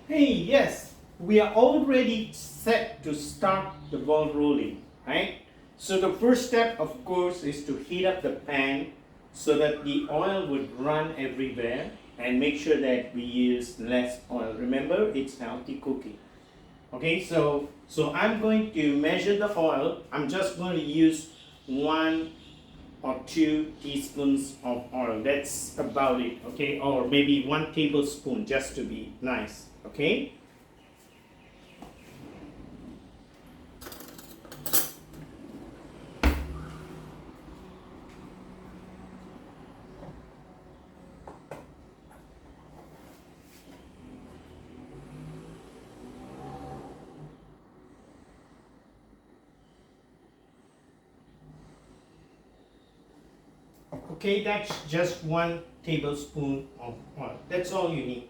Hey, yes, we are already set to start the ball rolling, right? So the first step, of course, is to heat up the pan so that the oil would run everywhere and make sure that we use less oil. Remember, it's healthy cooking. Okay, so I'm going to measure the oil. I'm just going to use 1 or 2 teaspoons of oil. That's about it, okay? Or maybe 1 tablespoon just to be nice, okay? Okay, that's just 1 tablespoon of oil. That's all you need.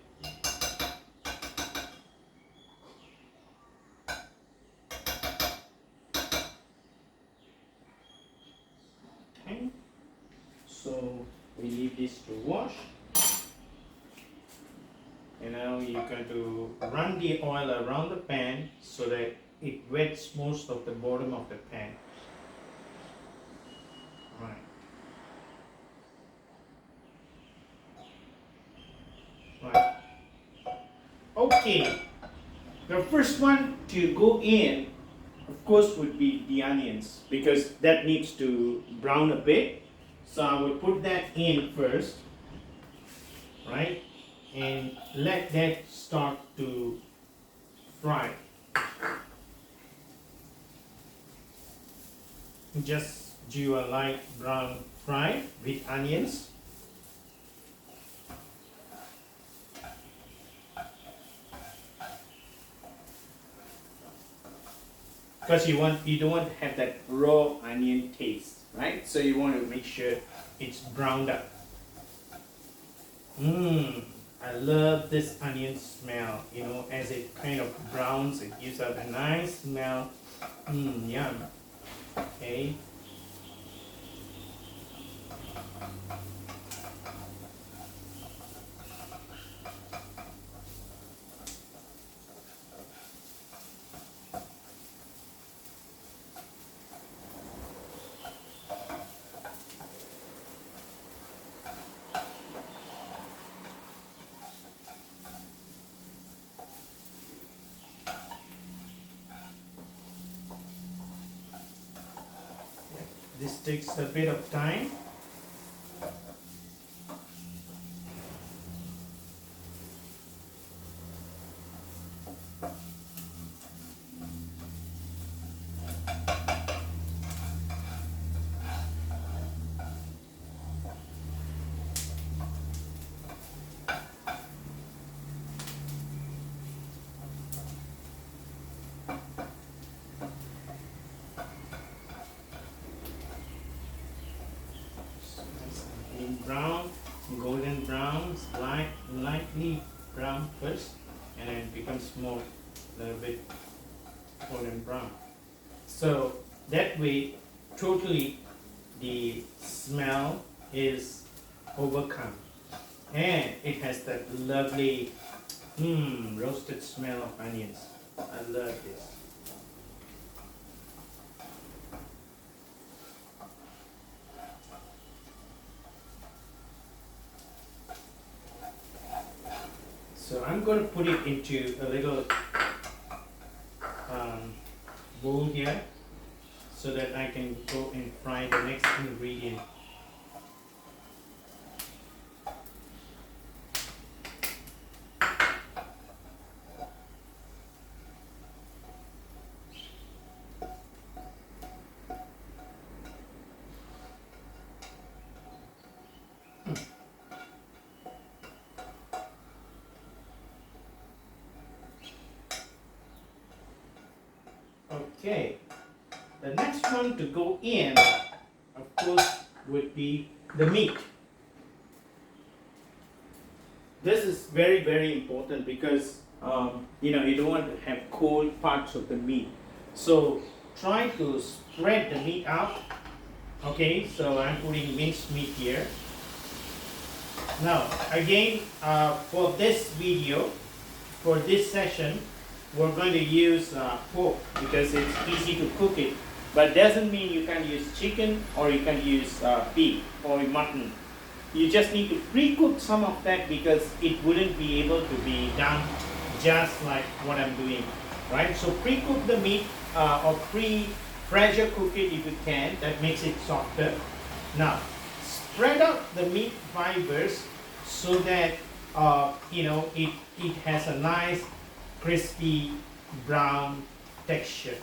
Okay, so we leave this to wash. And now you're going to run the oil around the pan so that it wets most of the bottom of the pan. Right. Right. Okay. The first one to go in, of course, would be the onions because that needs to brown a bit. So I will put that in first, right? And let that start to fry. Just do a light brown fry with onions. Because you don't want to have that raw onion taste, right? So you want to make sure it's browned up. I love this onion smell. As it kind of browns, it gives out a nice smell. Yum. Okay. This takes a bit of time. Brown, golden brown, lightly brown first, and then it becomes more, a little bit golden brown. So that way, totally the smell is overcome, and it has that lovely roasted smell of onions. I love this. So I'm going to put it into a little bowl here so that I can go and fry the next ingredient. Okay, the next one to go in, of course, would be the meat. This is very, very important because you don't want to have cold parts of the meat. So try to spread the meat out. Okay, so I'm putting minced meat here. Now, again, for this video, for this session, we're going to use pork because it's easy to cook it. But doesn't mean you can use chicken or you can use beef or mutton. You just need to pre-cook some of that because it wouldn't be able to be done just like what I'm doing, right? So pre-cook the meat or pressure cook it if you can. That makes it softer. Now, spread out the meat fibers so that it has a nice crispy brown texture.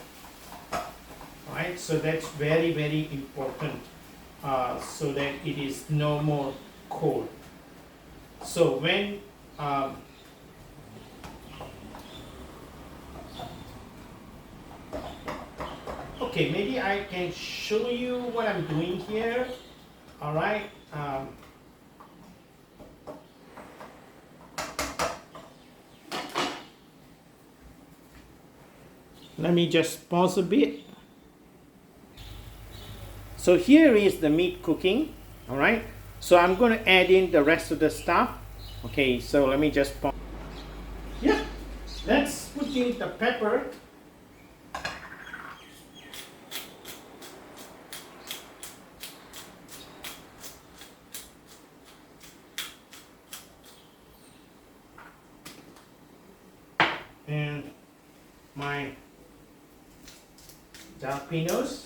Right, so that's very, very important, so that it is no more cold. So when okay, maybe I can show you what I'm doing here. All right. Let me just pause a bit. So here is the meat cooking, all right? So I'm going to add in the rest of the stuff. Okay, so let me just pause. Yeah, let's put in the pepper. And my jalapenos.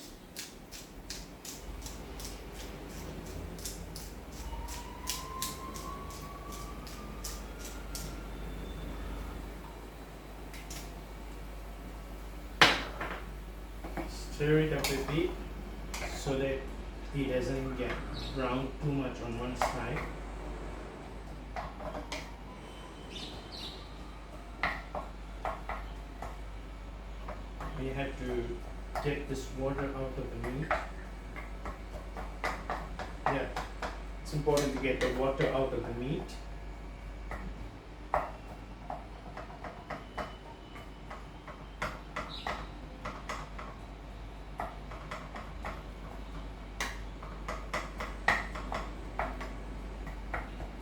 Stir it up a bit so that it doesn't get brown too much on one side. We have to get this water out of the meat. Yeah, it's important to get the water out of the meat.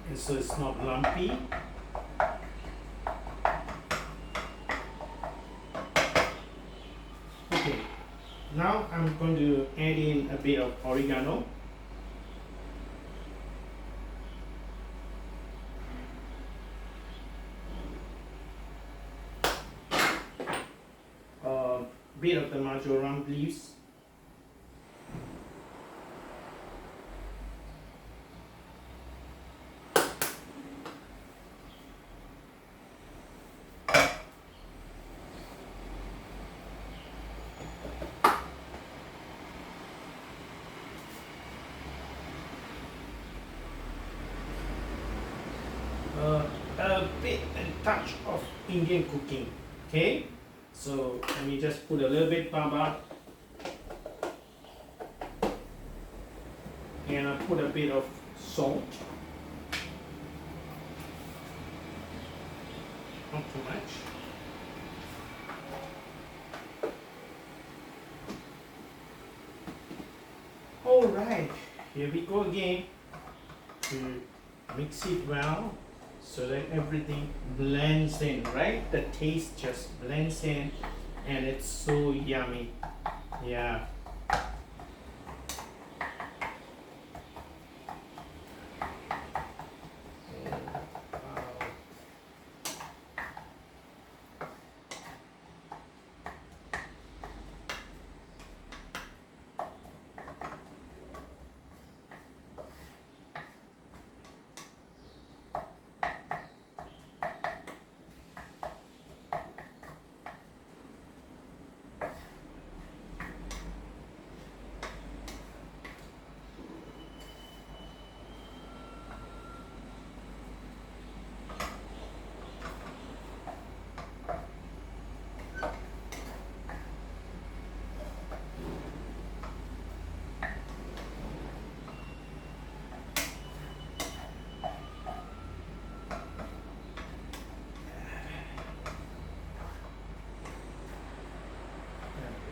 And so it's not lumpy. Okay, now I'm going to add in a bit of oregano. A bit of the marjoram leaves. A bit and touch of Indian cooking. Okay, so let me just put a little bit baba, and I put a bit of salt, not too much. All right, here we go again to mix it well so that everything blends in, right? The taste just blends in and it's so yummy. Yeah.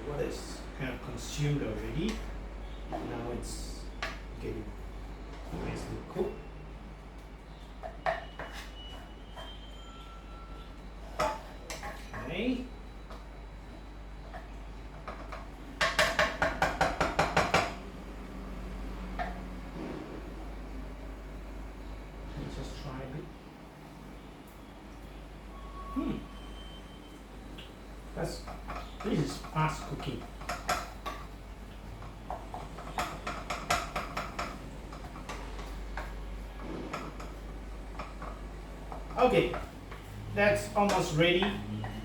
What is kind of consumed already. Now it's getting nicely cooked. Hmm. This is fast cooking. Okay, that's almost ready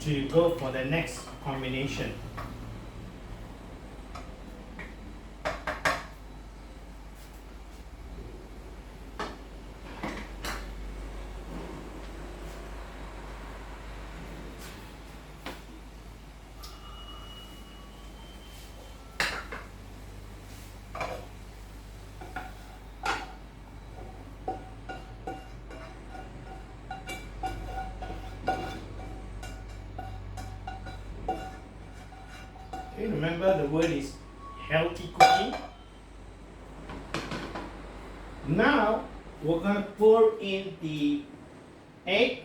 to go for the next combination. Okay, remember the word is healthy cooking. Now we're gonna pour in the egg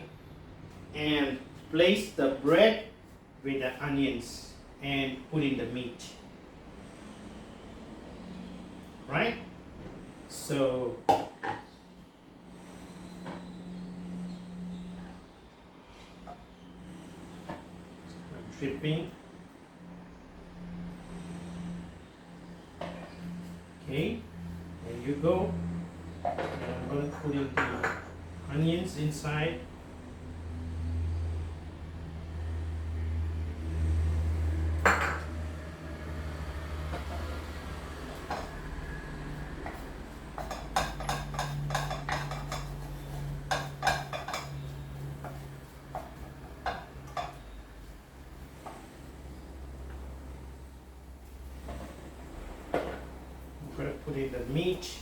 and place the bread with the onions and put in the meat. Right? So dripping. Okay, there you go. And I'm going to put in the onions inside. I'm going to put in the meat.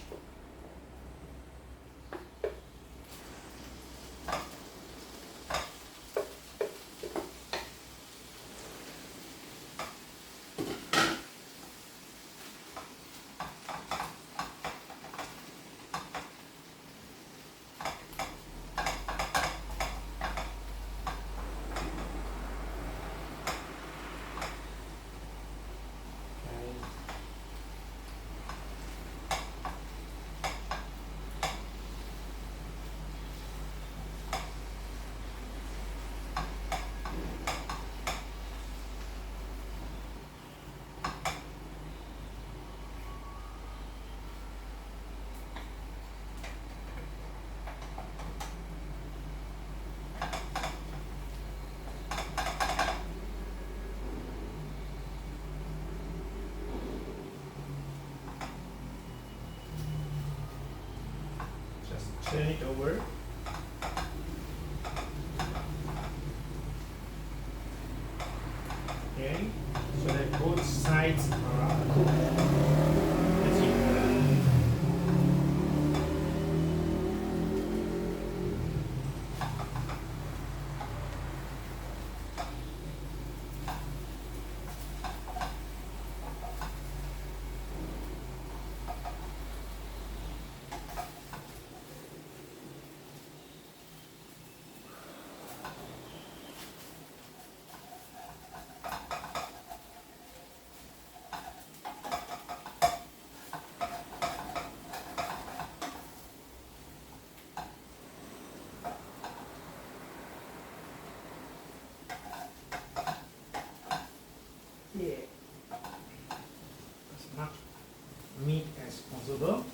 Turn it over. Okay, so that both sides are cooked. That's important. Yeah, as much meat as possible.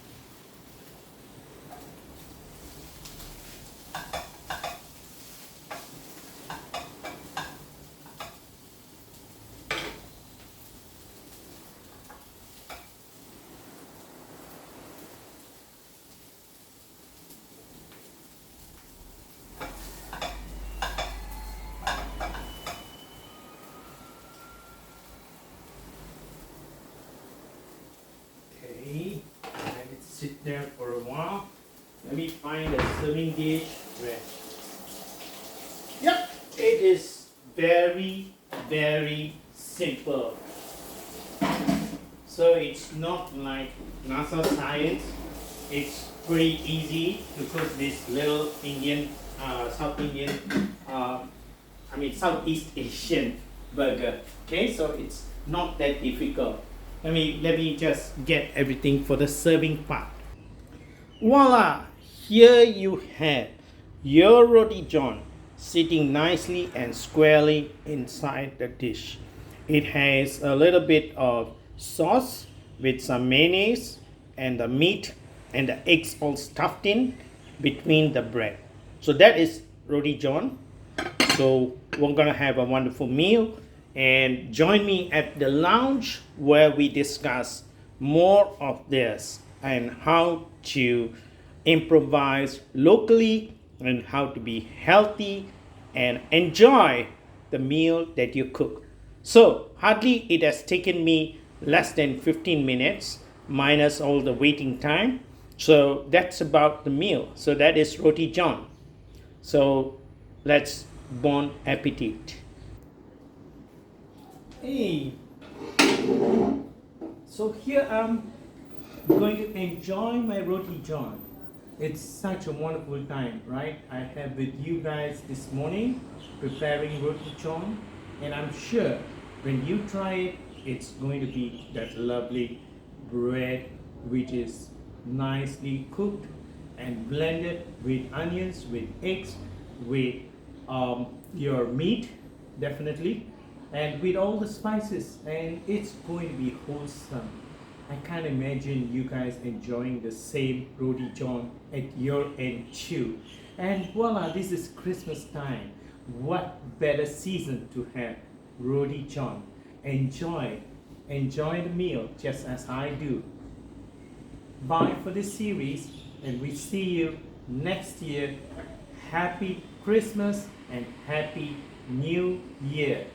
Okay, let it sit there for a while. Let me find a serving dish where. Yep, it is very, very simple. So it's not like NASA science. It's pretty easy to cook this little Indian, South Indian, Southeast Asian burger. Okay, so it's not that difficult. Let me just get everything for the serving part. Voila! Here you have your Roti John sitting nicely and squarely inside the dish. It has a little bit of sauce with some mayonnaise and the meat and the eggs all stuffed in between the bread. So that is Roti John. So we're gonna have a wonderful meal and join me at the lounge where we discuss more of this and how to improvise locally and how to be healthy and enjoy the meal that you cook. So hardly it has taken me less than 15 minutes minus all the waiting time. So that's about the meal. So that is Roti John. So let's bon appetit. Hey, so here I'm going to enjoy my Roti John. It's such a wonderful time, right? I have with you guys this morning preparing Roti John, and I'm sure when you try it, it's going to be that lovely bread which is nicely cooked and blended with onions, with eggs, with your meat, definitely, and with all the spices, and it's going to be wholesome. I can't imagine you guys enjoying the same Roti John at your end too. And voila, this is Christmas time. What better season to have Roti John? Enjoy, enjoy the meal just as I do. Bye for this series, and we see you next year. Happy Christmas and Happy New Year.